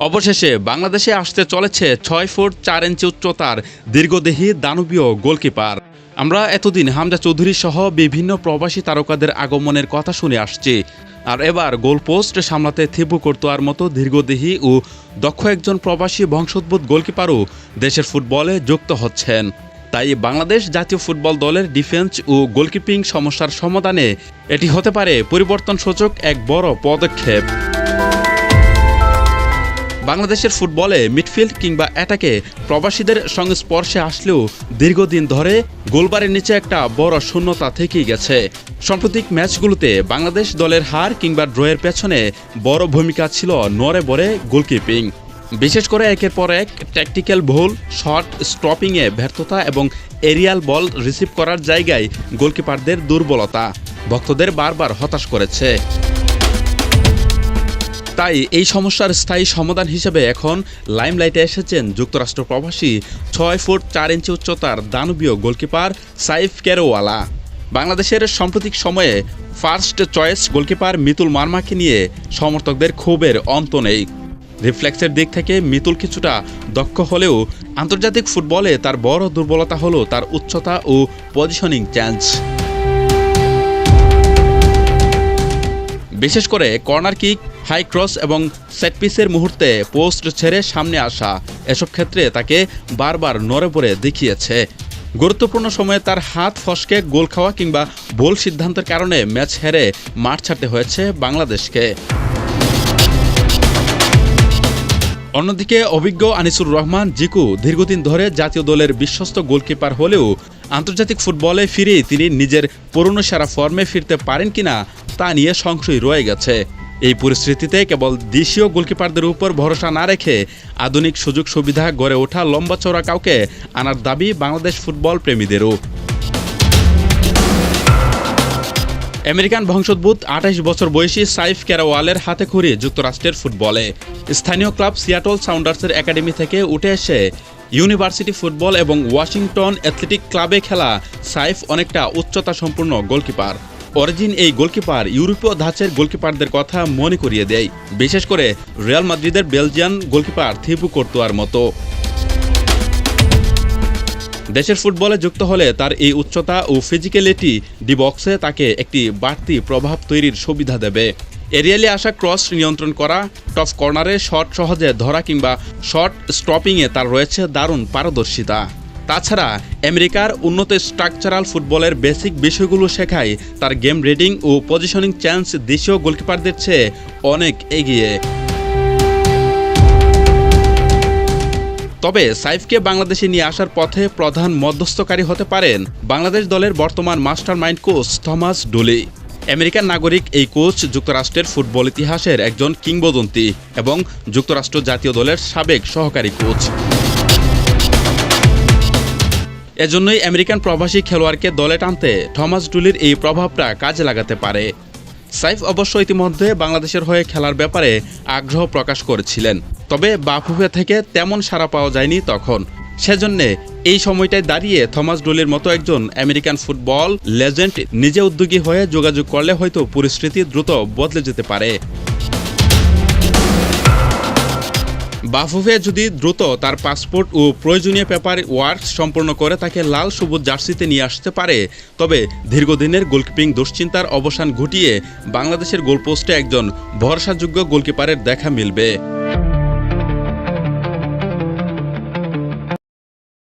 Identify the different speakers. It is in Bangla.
Speaker 1: অবশেষে বাংলাদেশে আসতে চলেছে ৬ ফুট ৪ ইঞ্চি উচ্চতার দীর্ঘদেহী দানবীয় গোলকিপার। আমরা এতদিন হামজা চৌধুরী সহ বিভিন্ন প্রবাসী তারকাদের আগমনের কথা শুনে আসছি, আর এবার গোলপোস্ট সামলাতে থিবু কোর্তোয়ার মতো দীর্ঘদেহী ও দক্ষ একজন প্রবাসী বংশোদ্ভূত গোলকিপারও দেশের ফুটবলে যুক্ত হচ্ছেন। তাই বাংলাদেশ জাতীয় ফুটবল দলের ডিফেন্স ও গোলকিপিং সমস্যার সমাধানে এটি হতে পারে পরিবর্তনসূচক এক বড় পদক্ষেপ। বাংলাদেশের ফুটবলে মিডফিল্ড কিংবা অ্যাটাকে প্রবাসীদের সংস্পর্শে আসলেও দীর্ঘদিন ধরে গোলবারের নিচে একটা বড় শূন্যতা থেকেই গেছে। সাম্প্রতিক ম্যাচগুলোতে বাংলাদেশ দলের হার কিংবা ড্রয়ের পেছনে বড় ভূমিকা ছিল নড়ে বড়ে গোলকিপিং। বিশেষ করে একের পর এক ট্যাকটিক্যাল ভুল, শট স্টপিংয়ে ব্যর্থতা এবং এরিয়াল বল রিসিভ করার জায়গায় গোলকিপারদের দুর্বলতা ভক্তদের বারবার হতাশ করেছে। তাই এই সমস্যার স্থায়ী সমাধান হিসেবে এখন লাইমলাইটে এসেছেন যুক্তরাষ্ট্র প্রবাসী ৬ ফুট ৪ ইঞ্চি উচ্চতার দানবীয় গোলকিপার সাইফ কেরোওয়ালা। বাংলাদেশের সাম্প্রতিক সময়ে ফার্স্ট চয়েস গোলকিপার মিতুল মার্মাকে নিয়ে সমর্থকদের ক্ষোভের অন্ত নেই। রিফ্লেক্সের দিক থেকে মিতুল কিছুটা দক্ষ হলেও আন্তর্জাতিক ফুটবলে তার বড় দুর্বলতা হলো তার উচ্চতা ও পজিশনিং চেঞ্জ। বিশেষ করে কর্নার কিক, হাই ক্রস এবং সেটপিসের মুহূর্তে পোস্ট ছেড়ে সামনে আসা, এসব ক্ষেত্রে তাকে বারবার নড়ে পড়ে দেখিয়েছে। গুরুত্বপূর্ণ সময়ে তার হাত ফসকে গোল খাওয়া কিংবা ভুল সিদ্ধান্তের কারণে ম্যাচ হেরে মাঠ ছাড়তে হয়েছে বাংলাদেশকে। অন্যদিকে অভিজ্ঞ আনিসুর রহমান জিকু দীর্ঘদিন ধরে জাতীয় দলের বিশ্বস্ত গোলকিপার হলেও আন্তর্জাতিক ফুটবলে ফিরে তিনি নিজের পুরনো সেরা ফর্মে ফিরতে পারেন কিনা তা নিয়ে সংশয় রয়ে গেছে। এই পরিস্থিতিতে কেবল দেশীয় গোলকিপারদের উপর ভরসা না রেখে আধুনিক সুযোগ সুবিধা গড়ে ওঠা লম্বা চওড়া কাউকে আনার দাবি বাংলাদেশ ফুটবল প্রেমীদেরও। আমেরিকান বংশোদ্ভূত ২৮ বছর বয়সী সাইফ কেরোওয়ালের হাতেখড়ি যুক্তরাষ্ট্রের ফুটবলে। স্থানীয় ক্লাব সিয়াটল সাউন্ডার্সের একাডেমি থেকে উঠে এসে ইউনিভার্সিটি ফুটবল এবং ওয়াশিংটন অ্যাথলেটিক ক্লাবে খেলা সাইফ অনেকটা উচ্চতা সম্পূর্ণ গোলকিপার। অরিজিন এই গোলকিপার ইউরোপীয় ধাঁচের গোলকিপারদের কথা মনে করিয়ে দেয়, বিশেষ করে রিয়াল মাদ্রিদের বেলজিয়ান গোলকিপার থিবু কোর্তোয়ার মতো। দেশের ফুটবলে যুক্ত হলে তার এই উচ্চতা ও ফিজিক্যালিটি ডি বক্সে তাকে একটি বাড়তি প্রভাব তৈরির সুবিধা দেবে। এরিয়ালে আসা ক্রস নিয়ন্ত্রণ করা, টপ কর্নারে শট সহজে ধরা কিংবা শট স্টপিংয়ে তার রয়েছে দারুণ পারদর্শিতা। তাছাড়া আমেরিকার উন্নত স্ট্রাকচারাল ফুটবলের বেসিক বিষয়গুলো শেখায় তার গেম রিডিং ও পজিশনিং চেঞ্জ দেশীয় গোলকিপারদের চেয়ে অনেক এগিয়ে। তবে সাইফকে বাংলাদেশে নিয়ে আসার পথে প্রধান মধ্যস্থকারী হতে পারেন বাংলাদেশ দলের বর্তমান mastermind coach Thomas Dooley. American নাগরিক এই কোচ যুক্তরাষ্ট্রের ফুটবল ইতিহাসের একজন কিংবদন্তি এবং যুক্তরাষ্ট্র জাতীয় দলের সাবেক সহকারী কোচ। এজন্যই আমেরিকান প্রবাসী খেলোয়াড়কে দলে টানতে থমাস ডুলির এই প্রভাবটা কাজে লাগাতে পারে। সাইফ অবশ্য ইতিমধ্যে বাংলাদেশের হয়ে খেলার ব্যাপারে আগ্রহ প্রকাশ করেছিলেন, তবে বাফুফে থেকে তেমন সাড়া পাওয়া যায়নি তখন। সেজন্যে এই সময়টায় দাঁড়িয়ে থমাস ডুলির মতো একজন আমেরিকান ফুটবল লেজেন্ড নিজে উদ্যোগী হয়ে যোগাযোগ করলে হয়তো পরিস্থিতি দ্রুত বদলে যেতে পারে। বাফুফে যদি দ্রুত তার পাসপোর্ট ও প্রয়োজনীয় পেপার ওয়ার্ক সম্পূর্ণ করে তাকে লাল সবুজ জার্সিতে নিয়ে আসতে পারে, তবে দীর্ঘদিনের গোলকিপিং দুশ্চিন্তার অবসান ঘটিয়ে বাংলাদেশের গোলপোস্টে একজন ভরসাযোগ্য গোলকিপারের দেখা মিলবে।